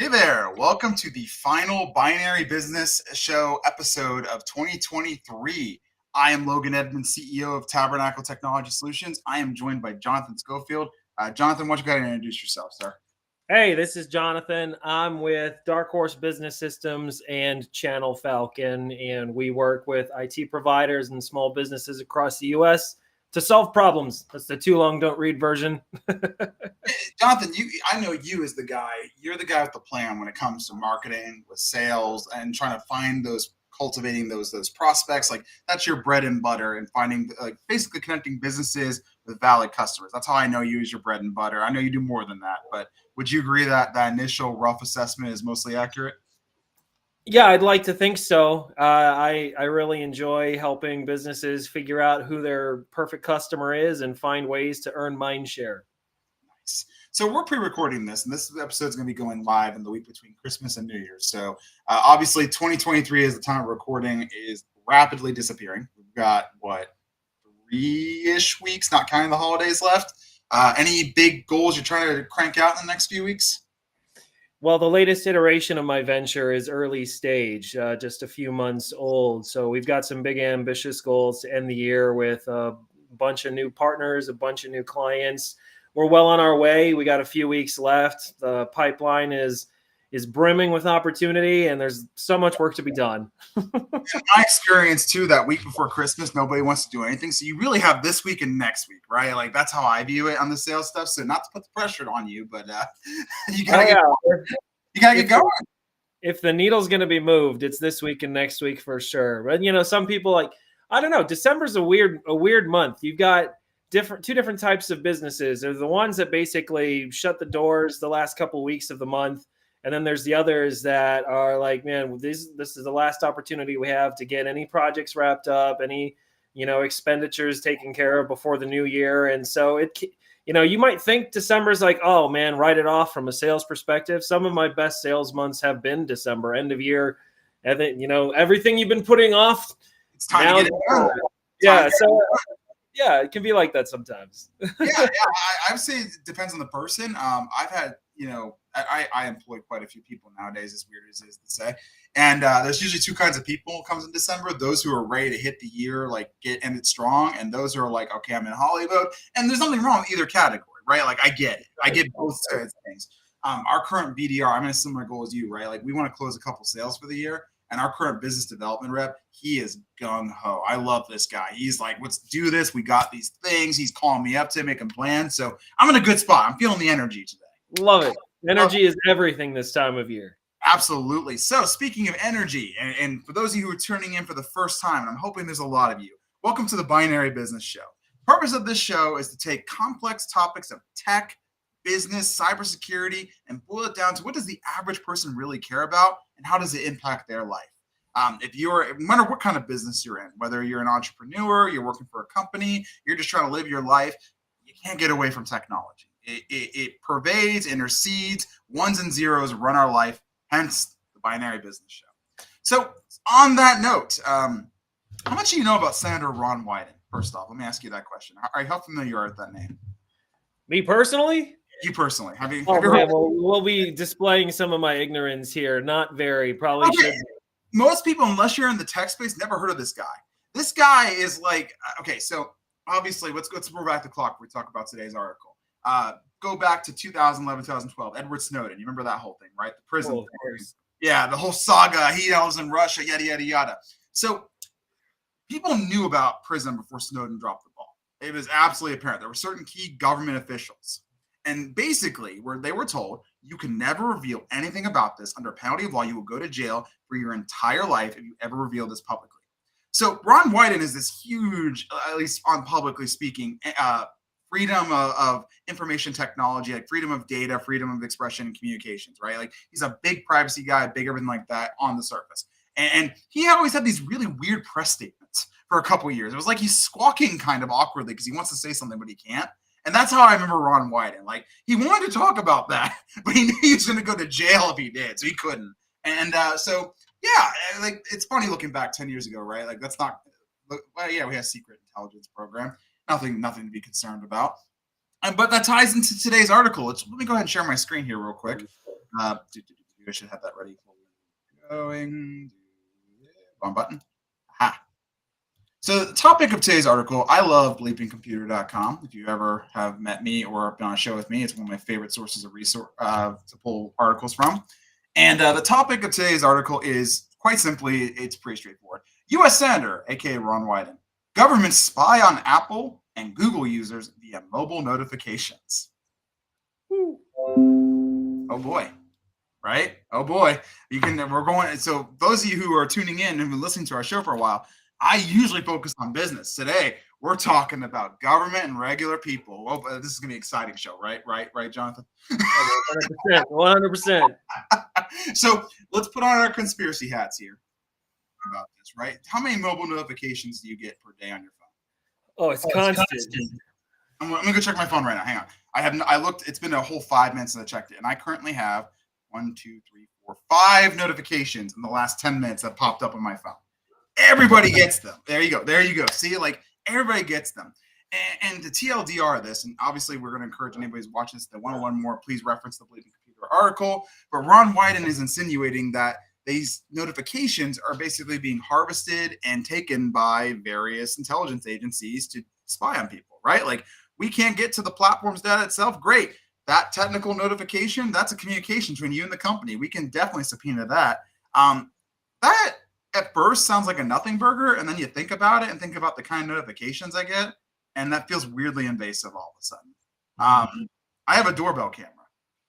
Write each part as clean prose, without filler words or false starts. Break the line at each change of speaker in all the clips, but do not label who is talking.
Hey there, welcome to the final Binary Business Show episode of 2023. I am Logan Edmonds, CEO of Tabernacle Technology Solutions. I am joined by Jonathan Schofield. Jonathan, why don't you go ahead and introduce yourself, sir?
Hey, this is Jonathan. I'm with Dark Horse Business Systems and Channel Falcon, and we work with IT providers and small businesses across the U.S. to solve problems. That's the too long don't read version.
Jonathan, I know you as the guy. You're the guy with the plan when it comes to marketing, with sales, and trying to find cultivating those prospects. Like that's your bread and butter, and finding basically connecting businesses with valid customers. That's how I know you as your bread and butter. I know you do more than that, but would you agree that that initial rough assessment is mostly accurate?
Yeah, I'd like to think so. I really enjoy helping businesses figure out who their perfect customer is and find ways to earn mind share.
Nice. So we're pre-recording this, and this episode is going to be going live in the week between Christmas and New Year's. So obviously, 2023, as the time of recording, is rapidly disappearing. We've got what 3-ish weeks, not counting the holidays, left. Any big goals you're trying to crank out in the next few weeks?
Well, the latest iteration of my venture is early stage, just a few months old. So we've got some big ambitious goals to end the year with a bunch of new partners, a bunch of new clients. We're well on our way. We got a few weeks left. The pipeline is brimming with opportunity, and there's so much work to be done.
My experience too, that week before Christmas, nobody wants to do anything. So you really have this week and next week, right? Like that's how I view it on the sales stuff. So not to put the pressure on you, but you gotta get you gotta get going.
If the needle's going to be moved, it's this week and next week for sure. But some people I don't know. December's a weird month. You've got two different types of businesses. There's the ones that basically shut the doors the last couple weeks of the month, and then there's the others that are like, man, this is the last opportunity we have to get any projects wrapped up, any expenditures taken care of before the new year, and so you might think December's like, oh man, write it off from a sales perspective. Some of my best sales months have been December, end of year. And then, everything you've been putting off.
It's time to get it done.
Yeah. So yeah, it can be like that sometimes.
I would say it depends on the person. I've had, I employ quite a few people nowadays, as weird as it is to say. And there's usually two kinds of people comes in December: those who are ready to hit the year, like end it strong, and those who are like, okay, I'm in holiday mode. And there's nothing wrong with either category, right? Like I get it. I get both sides of things. Our current BDR, I'm in a similar goal as you, right? Like we want to close a couple sales for the year. And our current business development rep, he is gung ho. I love this guy. He's like, let's do this. We got these things. He's calling me up to make a plan. So I'm in a good spot. I'm feeling the energy today.
Love it. Energy is everything this time of year.
Absolutely. So speaking of energy, and for those of you who are tuning in for the first time, and I'm hoping there's a lot of you, welcome to the Binary Business Show. The purpose of this show is to take complex topics of tech, business, cybersecurity, and boil it down to what does the average person really care about and how does it impact their life? No matter what kind of business you're in, whether you're an entrepreneur, you're working for a company, you're just trying to live your life, you can't get away from technology. It pervades, intercedes, ones and zeros run our life, hence the Binary Business Show. So on that note, how much do you know about Senator Ron Wyden? First off, let me ask you that question. How familiar you are with that name?
Me personally?
You personally, have you
heard? We'll be displaying some of my ignorance here. Not very, probably should.
Most people, unless you're in the tech space, never heard of this guy. This guy is like, okay, so obviously, let's go back the clock. We talk about today's article. Go back to 2011, 2012. Edward Snowden. You remember that whole thing, right? The prison thing. Yeah, the whole saga. He was in Russia, yada, yada, yada. So people knew about PRISM before Snowden dropped the ball. It was absolutely apparent. There were certain key government officials. And basically, where they were told, you can never reveal anything about this. Under penalty of law, you will go to jail for your entire life if you ever reveal this publicly. So Ron Wyden is this huge, at least on publicly speaking, freedom of information technology, like freedom of data, freedom of expression and communications, right? Like he's a big privacy guy, big everything like that on the surface. And he always had these really weird press statements for a couple of years. It was like he's squawking kind of awkwardly because he wants to say something, but he can't. And that's how I remember Ron Wyden. Like he wanted to talk about that, but he knew he was going to go to jail if he did, so he couldn't. And yeah, like it's funny looking back 10 years ago, right? Like that's not. Well, yeah, we have a secret intelligence program. Nothing to be concerned about. But that ties into today's article. Let me go ahead and share my screen here real quick. I should have that ready for going. Wrong button. Aha. So the topic of today's article, I love bleepingcomputer.com. If you ever have met me or been on a show with me, it's one of my favorite sources of resource to pull articles from. And the topic of today's article is quite simply, it's pretty straightforward. U.S. Senator, aka Ron Wyden, government spy on Apple and Google users via mobile notifications. Oh boy. Right? Oh boy. We're going. So those of you who are tuning in and have been listening to our show for a while, I usually focus on business. Today, we're talking about government and regular people. Well, this is going to be an exciting show, right? Right, Jonathan?
100%.
So let's put on our conspiracy hats here about this, right? How many mobile notifications do you get per day on your phone?
Oh, it's constant.
I'm gonna go check my phone right now. Hang on. I looked. It's been a whole 5 minutes since I checked it, and I currently have 1, 2, 3, 4, 5 notifications in the last 10 minutes that popped up on my phone. Everybody gets them. There you go. See, like everybody gets them. And the TLDR of this, and obviously we're going to encourage anybody who's watching this that want to learn more, please reference the Bleeping Computer article. But Ron Wyden is insinuating that these notifications are basically being harvested and taken by various intelligence agencies to spy on people, right? Like we can't get to the platform's data itself. Great. That technical notification, that's a communication between you and the company. We can definitely subpoena that. That at first sounds like a nothing burger, and then you think about it and think about the kind of notifications I get, and that feels weirdly invasive all of a sudden. I have a doorbell camera.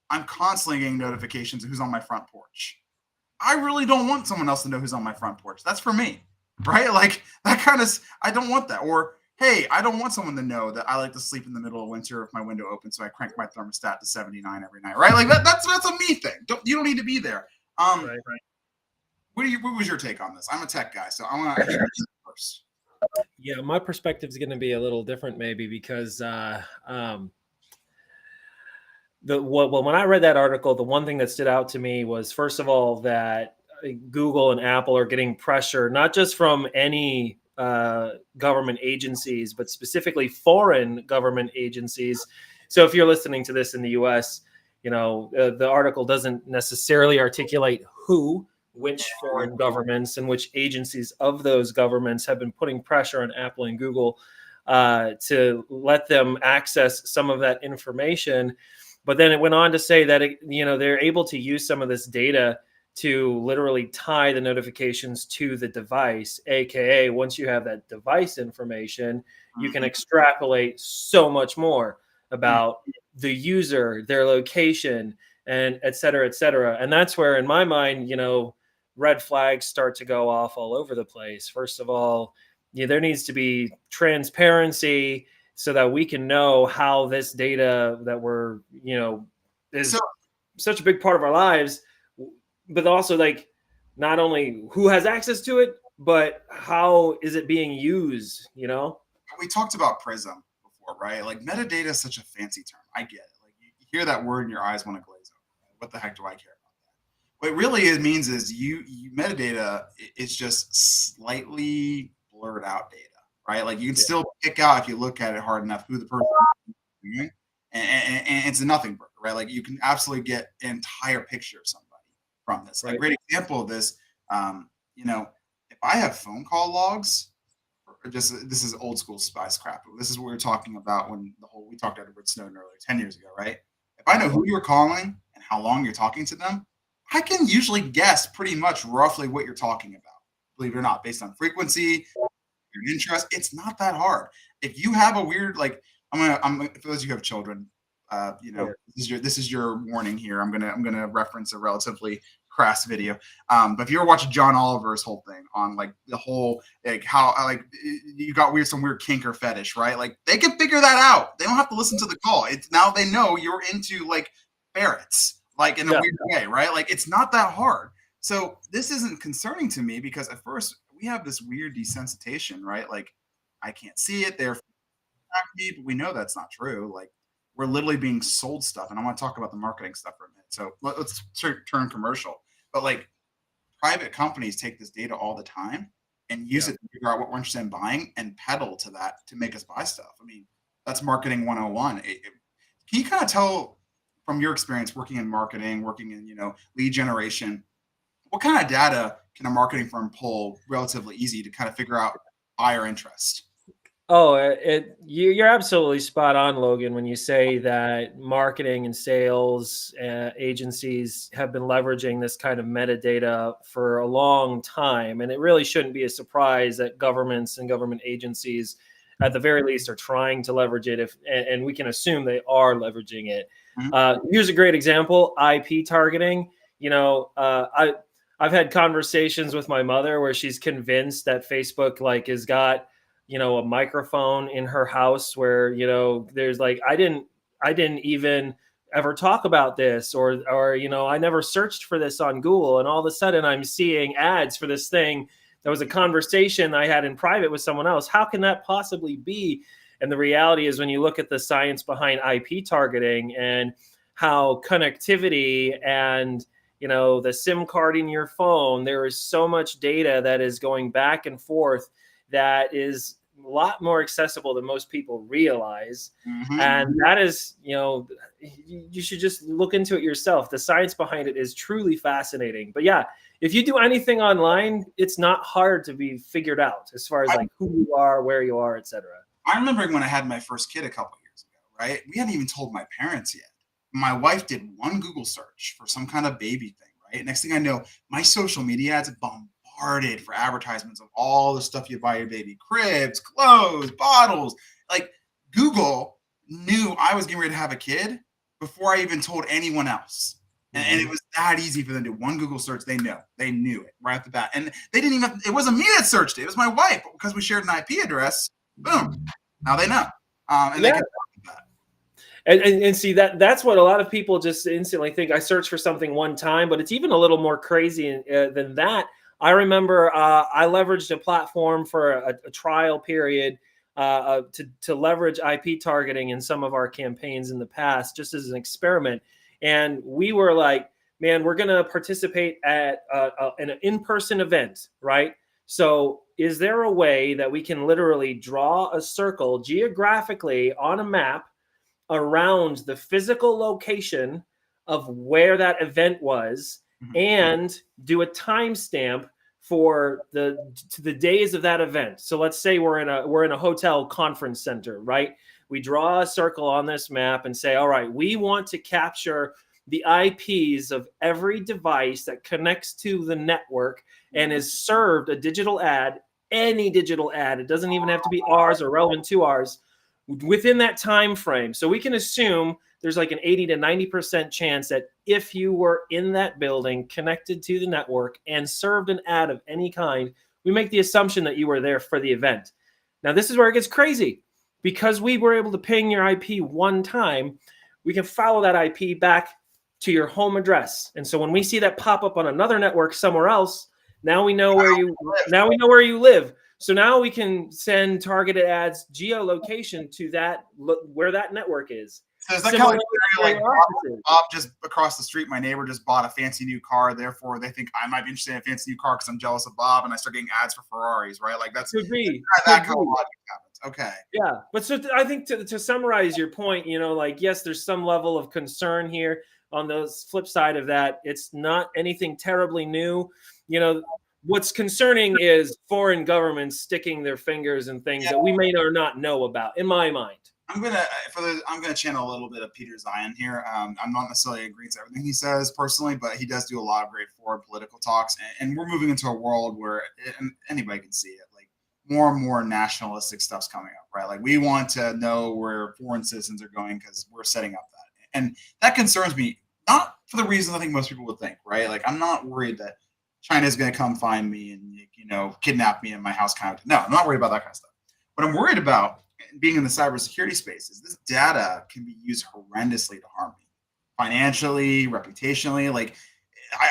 I'm constantly getting notifications of who's on my front porch. I really don't want someone else to know who's on my front porch. That's for me, right? Like that kind of, I don't want that. Or hey, I don't want someone to know that I like to sleep in the middle of winter with my window open, so I crank my thermostat to 79 every night, right? Like that's a me thing. You don't need to be there.
Right.
What was your take on this? I'm a tech guy, so I want to hear you first.
Yeah, my perspective is going to be a little different, maybe because when I read that article, the one thing that stood out to me was, first of all, that Google and Apple are getting pressure not just from any government agencies, but specifically foreign government agencies. So if you're listening to this in the U.S., the article doesn't necessarily articulate which foreign governments and which agencies of those governments have been putting pressure on Apple and Google to let them access some of that information. But then it went on to say that, they're able to use some of this data to literally tie the notifications to the device, AKA once you have that device information, you can extrapolate so much more about the user, their location, and et cetera, et cetera. And that's where, in my mind, red flags start to go off all over the place. First of all, there needs to be transparency so that we can know how this data that we're, is such a big part of our lives, but also like not only who has access to it, but how is it being used,
We talked about PRISM before, right? Like metadata is such a fancy term. I get it. Like you hear that word and your eyes want to glaze over. What the heck do I care about that? What really it means is you metadata is just slightly blurred out data, right? Like you can still pick out if you look at it hard enough who the person is, and it's a nothing burger, right? Like you can absolutely get an entire picture of somebody from this. Right. A great example of this, if I have phone call logs, this is old school spice crap. This is what we were talking about when we talked to Edward Snowden earlier, 10 years ago, right? If I know who you're calling and how long you're talking to them, I can usually guess pretty much roughly what you're talking about, believe it or not, based on frequency, your interest. It's not that hard. If you have a weird, like, for those of you who have children, this is your warning here. I'm gonna reference a relatively crass video. But if you ever watch John Oliver's whole thing on like the whole like how like you got some weird kink or fetish, right? Like they can figure that out. They don't have to listen to the call. It's now they know you're into like ferrets, like in a weird way, right? Like it's not that hard. So this isn't concerning to me because at first we have this weird desensitization, right? Like I can't see it, they're me, but we know that's not true. Like we're literally being sold stuff, and I want to talk about the marketing stuff for a minute. So let's turn commercial. But like private companies take this data all the time and use it to figure out what we're interested in buying and peddle to that to make us buy stuff. I mean, that's marketing 101. Can you kind of tell from your experience working in marketing, working in, lead generation, what kind of data can a marketing firm pull relatively easy to kind of figure out buyer interest?
Oh, you're absolutely spot on, Logan, when you say that marketing and sales agencies have been leveraging this kind of metadata for a long time. And it really shouldn't be a surprise that governments and government agencies, at the very least, are trying to leverage it. And we can assume they are leveraging it. Here's a great example: IP targeting. I've had conversations with my mother where she's convinced that Facebook has got a microphone in her house where there's I didn't even ever talk about this, or I never searched for this on Google, and all of a sudden I'm seeing ads for this thing that was a conversation I had in private with someone else. How can that possibly be? And the reality is, when you look at the science behind IP targeting and how connectivity and the SIM card in your phone, there is so much data that is going back and forth that is a lot more accessible than most people realize. And that is, you should just look into it yourself. The science behind it is truly fascinating. But yeah, if you do anything online, it's not hard to be figured out as far as who you are, where you are, etc.
I remember when I had my first kid a couple years ago, right? We hadn't even told my parents yet. My wife did one Google search for some kind of baby thing, right? Next thing I know, my social media ads bombarded for advertisements of all the stuff you buy your baby: cribs, clothes, bottles. Google knew I was getting ready to have a kid before I even told anyone else. And it was that easy for them to do one Google search. They knew it right off the bat. And they didn't even, it wasn't me that searched it. It was my wife. But because we shared an IP address, boom, now they know. They can that.
And see, that's what a lot of people just instantly think. I searched for something one time, but it's even a little more crazy than that. I remember I leveraged a platform for a trial period to leverage IP targeting in some of our campaigns in the past, just as an experiment. And we were like, man, we're going to participate at an in-person event, right? So is there a way that we can literally draw a circle geographically on a map around the physical location of where that event was, and do a timestamp for the days of that event? So let's say we're in a hotel conference center, right? We draw a circle on this map and say, all right, we want to capture the IPs of every device that connects to the network and is served a digital ad, any digital ad. It doesn't even have to be ours or relevant to ours, within that time frame. So we can assume there's an 80 to 90% chance that if you were in that building connected to the network and served an ad of any kind, we make the assumption that you were there for the event. Now, this is where it gets crazy. Because we were able to ping your IP one time, we can follow that IP back to your home address. And so when we see that pop up on another network somewhere else, now we know where you live. So now we can send targeted ads geolocation to where that network is.
So is that kind of Bob just across the street, my neighbor just bought a fancy new car, therefore they think I might be interested in a fancy new car because I'm jealous of Bob, and I start getting ads for Ferraris, right? That's
could be
that kind of logic happens. Okay.
Yeah, but so I think to summarize your point, yes, there's some level of concern here. On the flip side of that, it's not anything terribly new. What's concerning is foreign governments sticking their fingers in things that we may or not know about, in my mind.
I'm gonna channel a little bit of Peter Zeihan here. I'm not necessarily agreeing to everything he says personally, but he does do a lot of great foreign political talks, and we're moving into a world where anybody can see it. More and more nationalistic stuff's coming up, right? We want to know where foreign citizens are going because we're setting up that, and that concerns me. Not for the reason I think most people would think, right? I'm not worried that China is going to come find me and kidnap me in my house, kind of. No, I'm not worried about that kind of stuff. What I'm worried about, being in the cybersecurity space, is this data can be used horrendously to harm me, financially, reputationally.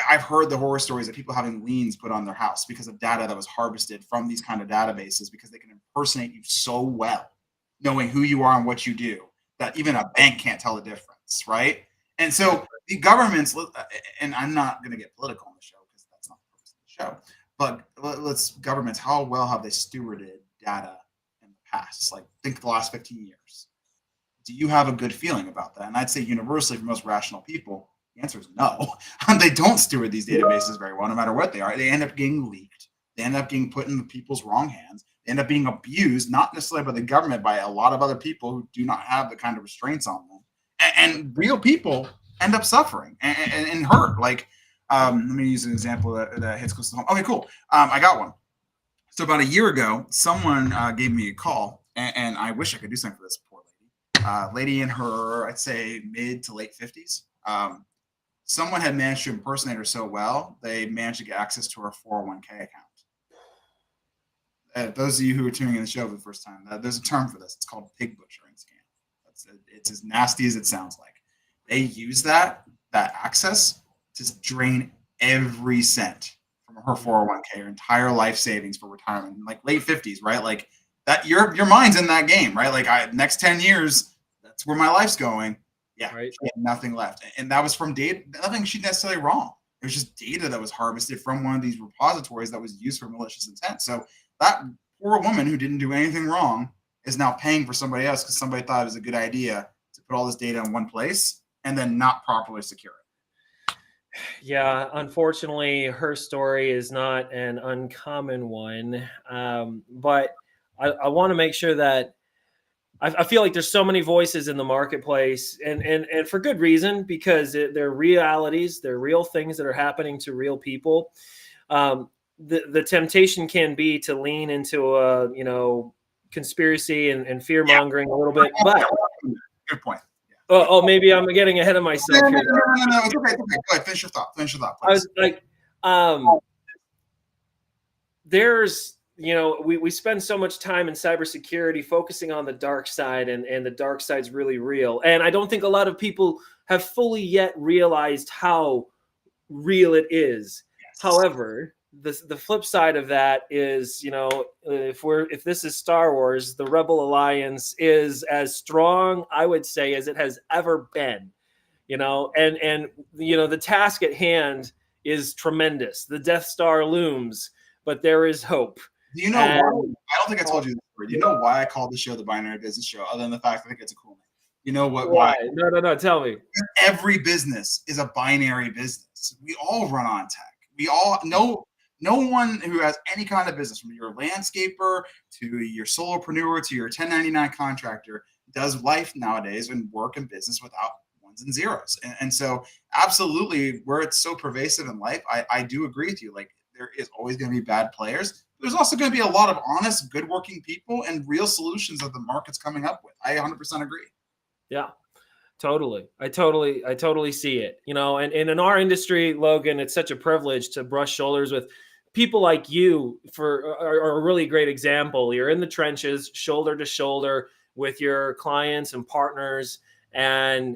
I've heard the horror stories of people having liens put on their house because of data that was harvested from these kind of databases, because they can impersonate you so well, knowing who you are and what you do, that even a bank can't tell the difference, right? And so the governments, and I'm not going to get political on the show because that's not the purpose of the show, but governments, how well have they stewarded data in the past? Think the last 15 years. Do you have a good feeling about that? And I'd say universally for most rational people, the answer is no. They don't steward these databases very well, no matter what they are. They end up getting leaked. They end up getting put in the people's wrong hands. They end up being abused, not necessarily by the government, by a lot of other people who do not have the kind of restraints on them. And real people end up suffering and hurt. Like, let me use an example that hits close to home. Okay, cool. I got one. So about a year ago, someone gave me a call, and I wish I could do something for this poor lady. Lady in her, I'd say, mid to late 50s. Someone had managed to impersonate her so well, they managed to get access to her 401k account. Those of you who are tuning in the show for the first time, there's a term for this. It's called pig butchering scam. It's as nasty as it sounds like. They use that access to drain every cent from her 401k, her entire life savings for retirement, like late 50s, right? Like that, your mind's in that game, right? Like next 10 years, that's where my life's going. Yeah,
right.
She had nothing left. And that was from data, nothing she necessarily wrong. It was just data that was harvested from one of these repositories that was used for malicious intent. So that poor woman who didn't do anything wrong is now paying for somebody else because somebody thought it was a good idea to put all this data in one place and then not properly secure it.
Yeah, unfortunately, her story is not an uncommon one. But I want to make sure that I feel like there's so many voices in the marketplace, and for good reason, because they're realities, they're real things that are happening to real people. The temptation can be to lean into a conspiracy and fear mongering a little bit, but
good point.
Oh, maybe I'm getting ahead of myself here.
No, it's okay. Go ahead, finish your thought. Please.
I was like, there's, we spend so much time in cybersecurity focusing on the dark side, and the dark side's really real. And I don't think a lot of people have fully yet realized how real it is. Yes. However, the flip side of that is, if this is Star Wars, the Rebel Alliance is as strong, I would say, as it has ever been, and the task at hand is tremendous. The Death Star looms, but there is hope.
Do you know why? I don't think I told you this story. Do you know why I called the show the Binary Business Show, other than the fact I think it's a cool name? You know what?
Why? No. Tell me.
Every business is a binary business. We all run on tech. We all know. No one who has any kind of business, from your landscaper to your solopreneur to your 1099 contractor, does life nowadays and work and business without ones and zeros. And so absolutely, where it's so pervasive in life, I do agree with you. Like, there is always going to be bad players. There's also going to be a lot of honest, good working people and real solutions that the market's coming up with. I 100% agree.
Yeah. Totally. I totally see it. And in our industry, Logan, it's such a privilege to brush shoulders with people like you are a really great example. You're in the trenches, shoulder to shoulder with your clients and partners, and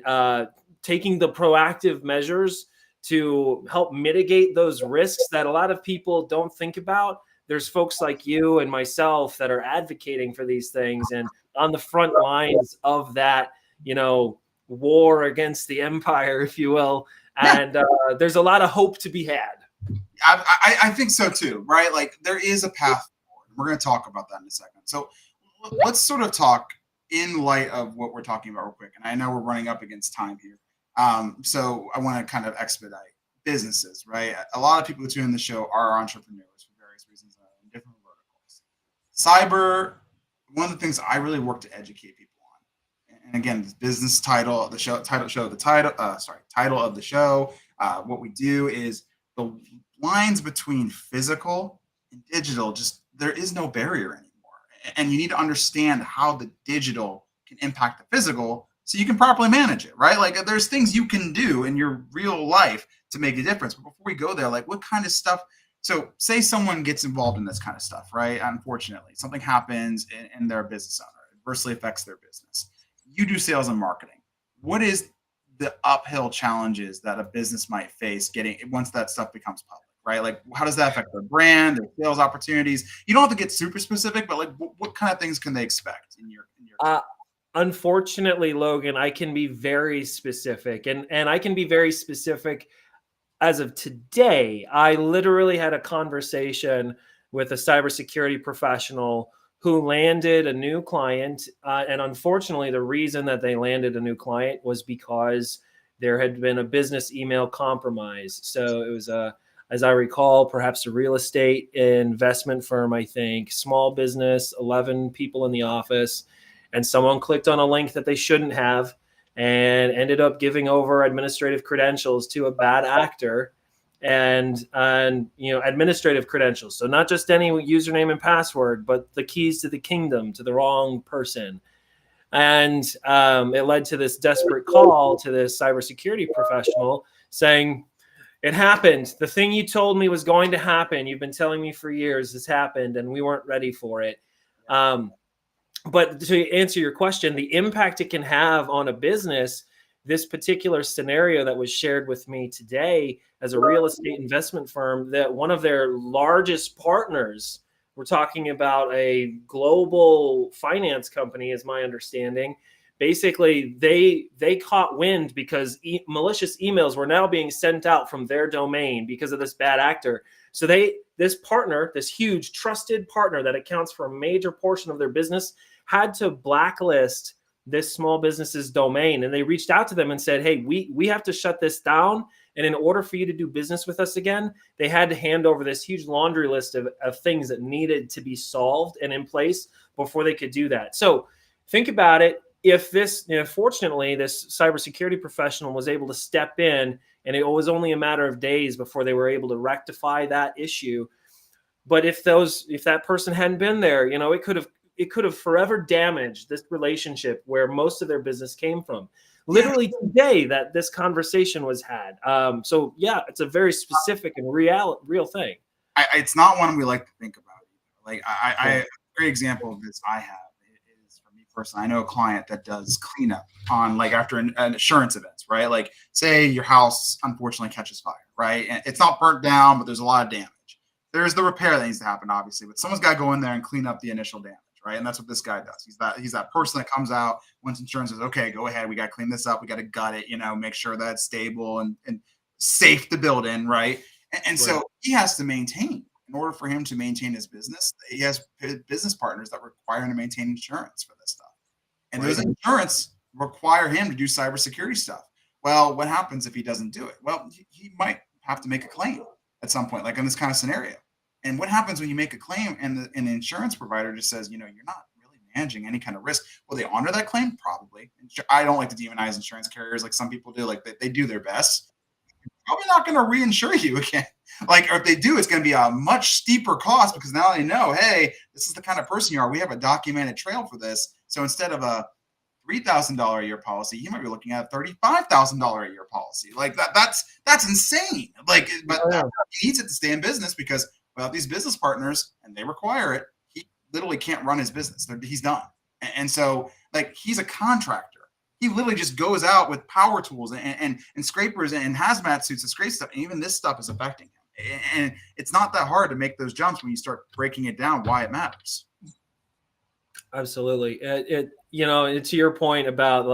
taking the proactive measures to help mitigate those risks that a lot of people don't think about. There's folks like you and myself that are advocating for these things and on the front lines of that, war against the empire, if you will. And there's a lot of hope to be had.
I think so too, right? Like, there is a path forward. We're going to talk about that in a second. So let's sort of talk in light of what we're talking about real quick. And I know we're running up against time here. So I want to kind of expedite businesses, right? A lot of people who tune in the show are entrepreneurs for various reasons in different verticals. Cyber, one of the things I really work to educate people on. And again, the business title of the show, title of the show. What we do is the lines between physical and digital, just there is no barrier anymore. And you need to understand how the digital can impact the physical so you can properly manage it, right? Like, there's things you can do in your real life to make a difference. But before we go there, like, what kind of stuff? So say someone gets involved in this kind of stuff, right? Unfortunately, something happens in their business owner, adversely affects their business. You do sales and marketing. What is the uphill challenges that a business might face once that stuff becomes public, right? Like, how does that affect their brand, their sales opportunities? You don't have to get super specific, but like, what kind of things can they expect in your
Unfortunately, Logan, I can be very specific, and I can be very specific as of today. I literally had a conversation with a cybersecurity professional who landed a new client. And unfortunately, the reason that they landed a new client was because there had been a business email compromise. So it was as I recall, perhaps a real estate investment firm, I think, small business, 11 people in the office, and someone clicked on a link that they shouldn't have and ended up giving over administrative credentials to a bad actor and administrative credentials. So not just any username and password, but the keys to the kingdom to the wrong person. And it led to this desperate call to this cybersecurity professional saying, it happened. The thing you told me was going to happen. You've been telling me for years this happened, and we weren't ready for it. But to answer your question, the impact it can have on a business, this particular scenario that was shared with me today as a real estate investment firm, that one of their largest partners, we're talking about a global finance company, is my understanding. Basically, they caught wind because malicious emails were now being sent out from their domain because of this bad actor. So this partner, this huge trusted partner that accounts for a major portion of their business, had to blacklist this small business's domain. And they reached out to them and said, hey, we have to shut this down. And in order for you to do business with us again, they had to hand over this huge laundry list of things that needed to be solved and in place before they could do that. So think about it. If this, fortunately, this cybersecurity professional was able to step in, and it was only a matter of days before they were able to rectify that issue. But if that person hadn't been there, it could have forever damaged this relationship where most of their business came from. Literally today that this conversation was had. So yeah, it's a very specific and real thing.
It's not one we like to think about. Like a great example of this I have. Person, I know a client that does cleanup on after an insurance events, right? Like say your house unfortunately catches fire, right? And it's not burnt down, but there's a lot of damage. There's the repair that needs to happen, obviously, but someone's got to go in there and clean up the initial damage, right? And that's what this guy does. He's that person that comes out once insurance says, okay, go ahead, we got to clean this up, we got to gut it, make sure that it's stable and safe to build in, right? And so he has to maintain. In order for him to maintain his business, he has business partners that require him to maintain insurance for this stuff. And those insurance require him to do cybersecurity stuff. Well, what happens if he doesn't do it? Well, he might have to make a claim at some point, like in this kind of scenario. And what happens when you make a claim and the insurance provider just says, you're not really managing any kind of risk? Will they honor that claim? Probably. I don't like to demonize insurance carriers like some people do. Like they do their best. Probably not going to reinsure you again. Or if they do, it's going to be a much steeper cost because now they know, hey, this is the kind of person you are. We have a documented trail for this. So instead of a $3,000 a year policy, you might be looking at a $35,000 a year policy. That's insane. But he needs it to stay in business because without these business partners, and they require it, he literally can't run his business. He's done. And so he's a contractor. He literally just goes out with power tools and scrapers and hazmat suits and scrape stuff. And even this stuff is affecting him. And it's not that hard to make those jumps when you start breaking it down, why it matters.
Absolutely. To your point about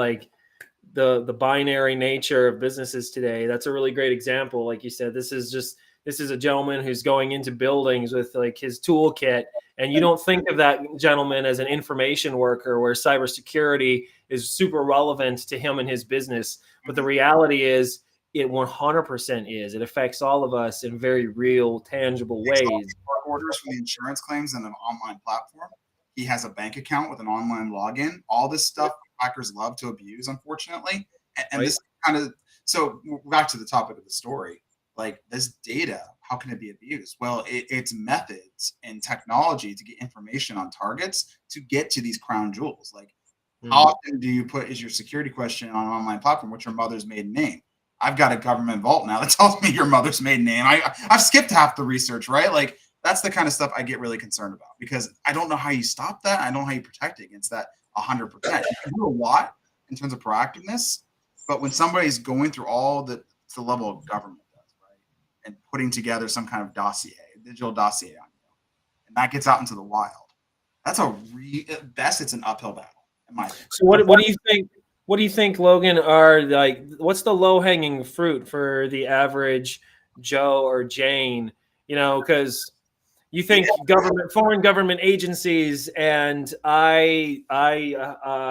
the binary nature of businesses today, that's a really great example. Like you said, this is a gentleman who's going into buildings with his toolkit, and you don't think of that gentleman as an information worker where cybersecurity is super relevant to him and his business. But the reality is it 100% is. It affects all of us in very real, tangible ways.
Orders for the insurance claims in an online platform. He has a bank account with an online login. All this stuff hackers love to abuse, unfortunately. And this so back to the topic of the story, this data, how can it be abused? Well, it's methods and technology to get information on targets to get to these crown jewels. How often do you put is your security question on an online platform? What's your mother's maiden name? I've got a government vault now that tells me your mother's maiden name. I've skipped half the research, right? That's the kind of stuff I get really concerned about because I don't know how you stop that. I don't know how you protect against that 100%. You can do a lot in terms of proactiveness, but when somebody's going through all the level of government does, right, and putting together some kind of dossier, digital dossier on you, and that gets out into the wild, that's at best it's an uphill battle.
So what do you think? What do you think, Logan? Are what's the low hanging fruit for the average Joe or Jane? Because You think foreign government agencies, and I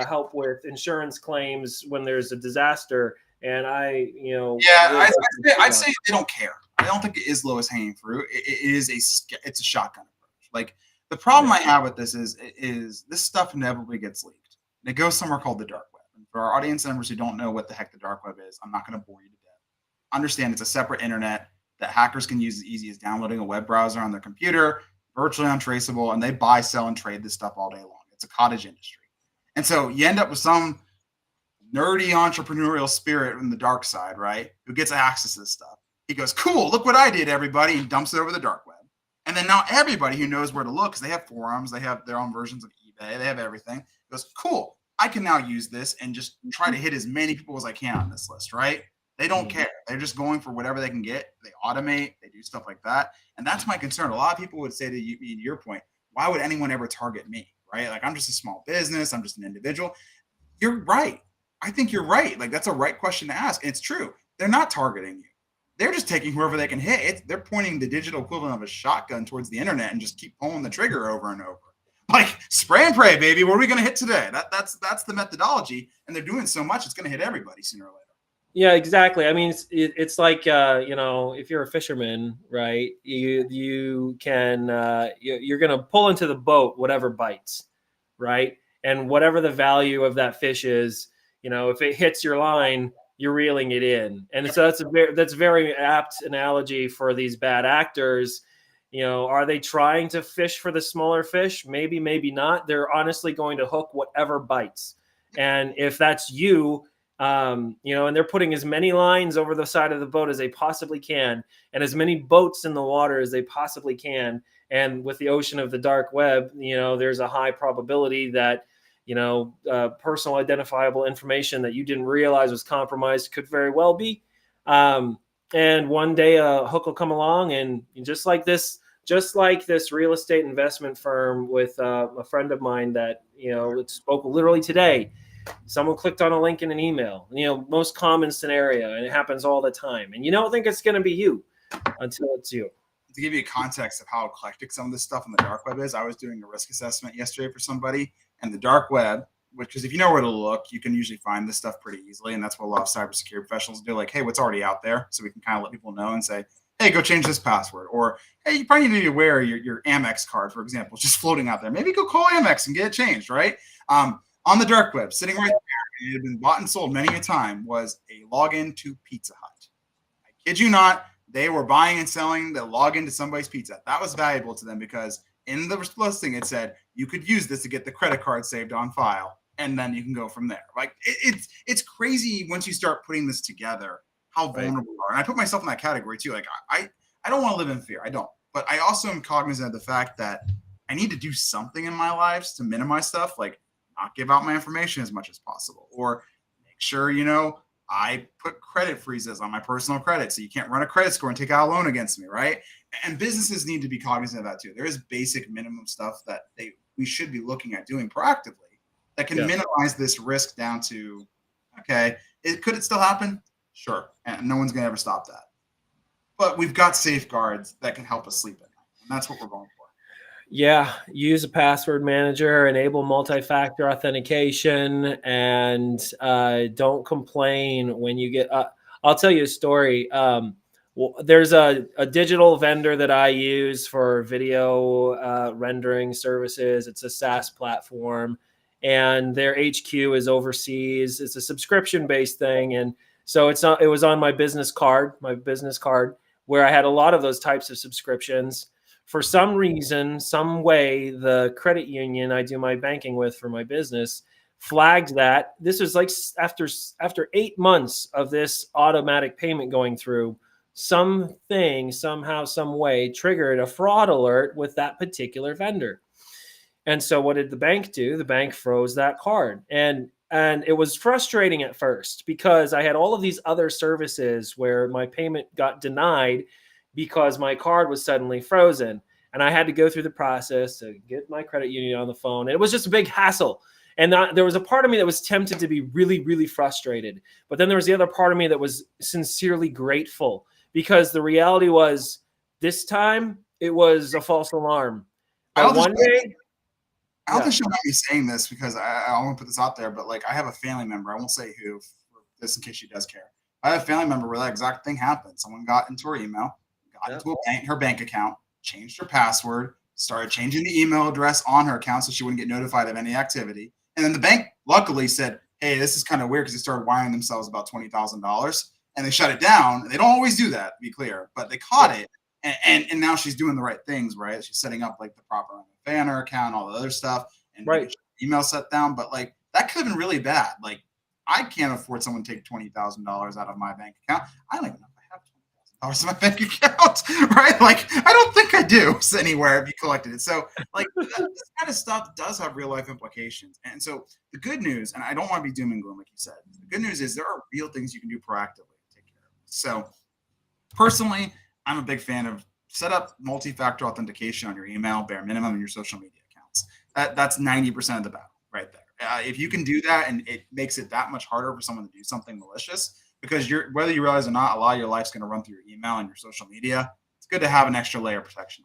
help with insurance claims when there's a disaster, and
Yeah, I'd say they don't care. I don't think it is lowest hanging fruit. It's a shotgun approach. Like the problem I have with this is this stuff inevitably gets leaked. And it goes somewhere called the dark web. And for our audience members who don't know what the heck the dark web is, I'm not going to bore you to death. Understand it's a separate internet that hackers can use as easy as downloading a web browser on their computer, virtually untraceable, and they buy, sell, and trade this stuff all day long. It's a cottage industry. And so you end up with some nerdy entrepreneurial spirit in the dark side, right? Who gets access to this stuff. He goes, cool, look what I did, everybody, and dumps it over the dark web. And then now everybody who knows where to look, because they have forums, they have their own versions of eBay, they have everything, goes, cool, I can now use this and just try to hit as many people as I can on this list, right? They don't care. They're just going for whatever they can get. They automate. They do stuff like that. And that's my concern. A lot of people would say to you, to your point, why would anyone ever target me, right? Like, I'm just a small business. I'm just an individual. You're right. I think you're right. Like, that's a right question to ask. And it's true. They're not targeting you. They're just taking whoever they can hit. They're pointing the digital equivalent of a shotgun towards the internet and just keep pulling the trigger over and over. Like, spray and pray, baby. What are we going to hit today? That's the methodology. And they're doing so much, it's going to hit everybody sooner or later.
Yeah, exactly. I mean, it's like, if you're a fisherman, right, you can, you're going to pull into the boat whatever bites, right? And whatever the value of that fish is, if it hits your line, you're reeling it in. And so that's a very apt analogy for these bad actors. Are they trying to fish for the smaller fish? Maybe, maybe not. They're honestly going to hook whatever bites. And if that's you, and they're putting as many lines over the side of the boat as they possibly can, and as many boats in the water as they possibly can. And with the ocean of the dark web, there's a high probability that, personal identifiable information that you didn't realize was compromised could very well be. And one day a hook will come along, and just like this real estate investment firm with a friend of mine that, spoke literally today. Someone clicked on a link in an email, most common scenario, and it happens all the time. And you don't think it's going to be you until it's you.
To give you a context of how eclectic some of this stuff on the dark web is, I was doing a risk assessment yesterday for somebody, and the dark web, because if you know where to look, you can usually find this stuff pretty easily. And that's what a lot of cybersecurity professionals do. Like, hey, what's already out there? So we can kind of let people know and say, hey, go change this password. Or, hey, you probably need to be aware your Amex card, for example, is just floating out there. Maybe go call Amex and get it changed, right? On the dark web, sitting right there, it had been bought and sold many a time, was a login to Pizza Hut. I kid you not, they were buying and selling the login to somebody's pizza. That was valuable to them because in the listing it said you could use this to get the credit card saved on file, and then you can go from there. Like, it's crazy once you start putting this together how vulnerable we are. And I put myself in that category too. Like, I don't want to live in fear. I don't. But I also am cognizant of the fact that I need to do something in my lives to minimize stuff, like not give out my information as much as possible, or make sure, I put credit freezes on my personal credit so you can't run a credit score and take out a loan against me, right? And businesses need to be cognizant of that too. There is basic minimum stuff that we should be looking at doing proactively that can minimize this risk down to, okay, could it still happen? Sure. And no one's going to ever stop that. But we've got safeguards that can help us sleep at night. And that's what we're going for.
Yeah, use a password manager, enable multi-factor authentication, and don't complain when you get. I'll tell you a story. There's a digital vendor that I use for video rendering services. It's a SaaS platform, and their HQ is overseas. It's a subscription-based thing, and so it was on my business card, where I had a lot of those types of subscriptions. For some reason, some way, the credit union I do my banking with for my business flagged that. This was like after 8 months of this automatic payment going through, something, somehow, some way triggered a fraud alert with that particular vendor. And so what did the bank do? The bank froze that card. And it was frustrating at first because I had all of these other services where my payment got denied because my card was suddenly frozen, and I had to go through the process to get my credit union on the phone. And it was just a big hassle. And there was a part of me that was tempted to be really, really frustrated. But then there was the other part of me that was sincerely grateful, because the reality was this time it was a false alarm.
I
But
don't
one day,
I don't
yeah,
think she'll mind me saying this because I want to put this out there, but like I have a family member. I won't say who, just in case she does care. I have a family member where that exact thing happened. Someone got into her email, got
yeah,
into her bank account, changed her password, started changing the email address on her account so she wouldn't get notified of any activity. And then the bank luckily said, "Hey, this is kind of weird," because they started wiring themselves about $20,000, and they shut it down. And they don't always do that, to be clear, but they caught it. And now she's doing the right things, right? She's setting up like the proper MFA on her account, all the other stuff, and making
right.
sure her email set down. But like that could have been really bad. Like I can't afford someone to take $20,000 out of my bank account. I don't even know if I have $20,000 in my bank account, right? Like I don't think I do anywhere if you collected it. So like this kind of stuff does have real life implications. And so the good news, and I don't want to be doom and gloom like you said. The good news is there are real things you can do proactively to take care of it. So personally, I'm a big fan of set up multi-factor authentication on your email, bare minimum, and your social media accounts. That's 90% of the battle right there. If you can do that, and it makes it that much harder for someone to do something malicious, because you're whether you realize or not, a lot of your life's going to run through your email and your social media. It's good to have an extra layer of protection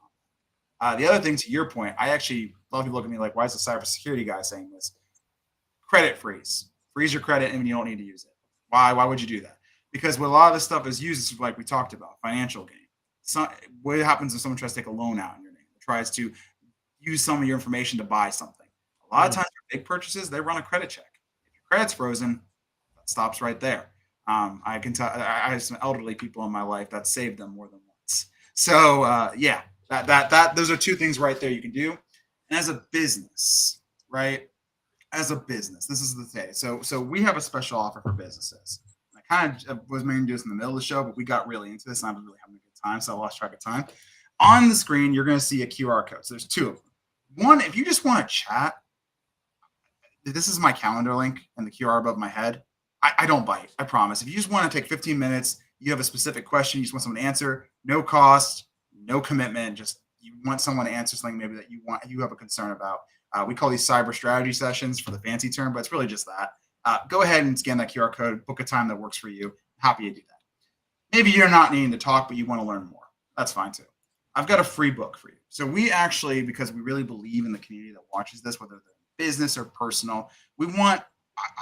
on it. The other thing, to your point, I actually a lot of people look at me like, why is the cybersecurity guy saying this? Credit freeze your credit, and you don't need to use it. Why would you do that? Because what a lot of this stuff is used is like we talked about, financial gain. So, what happens if someone tries to take a loan out in your name, tries to use some of your information to buy something? A lot of times, for big purchases, they run a credit check. If your credit's frozen, that stops right there. I can tell. I have some elderly people in my life that saved them more than once. So yeah, that those are two things right there you can do. And as a business, right? As a business, this is the thing. So we have a special offer for businesses. I kind of was meaning to do this in the middle of the show, but we got really into this, and I was really having a good time, so I lost track of time. On the screen, you're going to see a QR code. So there's two of them. One, if you just want to chat, this is my calendar link and the QR above my head. I don't bite. I promise. If you just want to take 15 minutes, you have a specific question, you just want someone to answer, no cost, no commitment. Just you want someone to answer something maybe that you have a concern about. We call these cyber strategy sessions for the fancy term, but it's really just that. Go ahead and scan that QR code, book a time that works for you. Happy to do that. Maybe you're not needing to talk, but you want to learn more. That's fine too. I've got a free book for you. So we actually, because we really believe in the community that watches this, whether they're business or personal,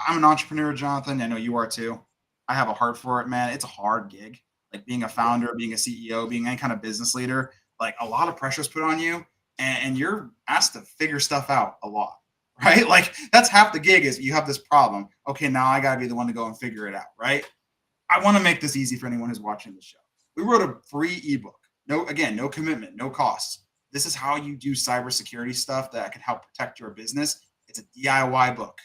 I'm an entrepreneur, Jonathan. I know you are too. I have a heart for it, man. It's a hard gig. Like being a founder, being a CEO, being any kind of business leader, like a lot of pressure is put on you, and you're asked to figure stuff out a lot, right? Like that's half the gig is you have this problem. Okay, now I got to be the one to go and figure it out, right? I want to make this easy for anyone who's watching the show. We wrote a free ebook. No commitment, no cost. This is how you do cybersecurity stuff that can help protect your business. It's a DIY book.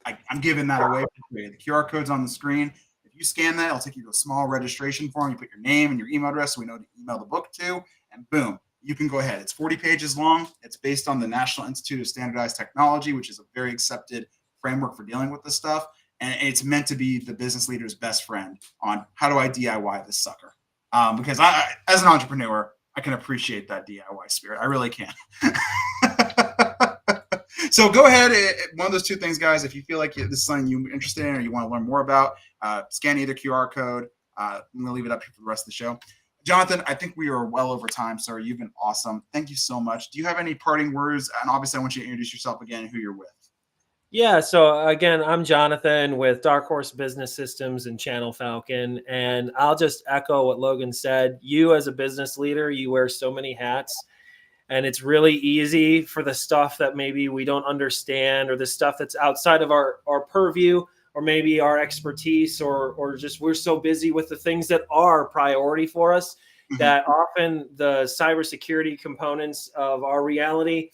I'm giving that away for free. The QR code's on the screen. If you scan that, it'll take you to a small registration form. You put your name and your email address so we know to email the book to, and boom, you can go ahead. It's 40 pages long. It's based on the National Institute of Standardized Technology, which is a very accepted framework for dealing with this stuff. And it's meant to be the business leader's best friend on how do I DIY this sucker. Because I, as an entrepreneur, I can appreciate that DIY spirit. I really can. So go ahead. One of those two things, guys, if you feel like this is something you're interested in or you want to learn more about, scan either QR code. I'm going to leave it up here for the rest of the show. Jonathan, I think we are well over time, sir. You've been awesome. Thank you so much. Do you have any parting words? And obviously, I want you to introduce yourself again and who you're with.
Yeah, so again, I'm Jonathan with Dark Horse Business Systems and Channel Falcon, and I'll just echo what Logan said. You as a business leader, you wear so many hats, and it's really easy for the stuff that maybe we don't understand or the stuff that's outside of our purview or maybe our expertise or just we're so busy with the things that are priority for us that often the cybersecurity components of our reality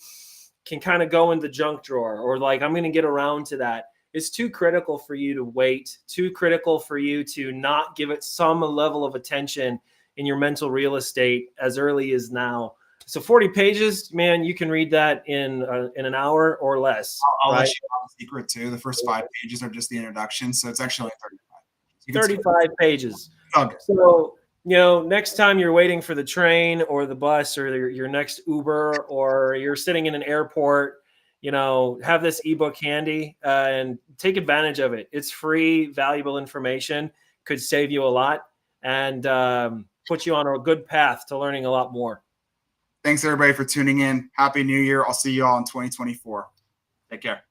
can kind of go in the junk drawer or like, I'm going to get around to that. It's too critical for you to wait, too critical for you to not give it some level of attention in your mental real estate as early as now. So 40 pages, man, you can read that in an hour or less.
I'll let you know the secret too. The first 5 pages are just the introduction. So it's actually
35 pages.
Okay.
So, next time you're waiting for the train or the bus or your next Uber or you're sitting in an airport, have this ebook handy and take advantage of it. It's free, valuable information, could save you a lot and put you on a good path to learning a lot more.
Thanks everybody for tuning in. Happy New Year. I'll see you all in 2024. Take care.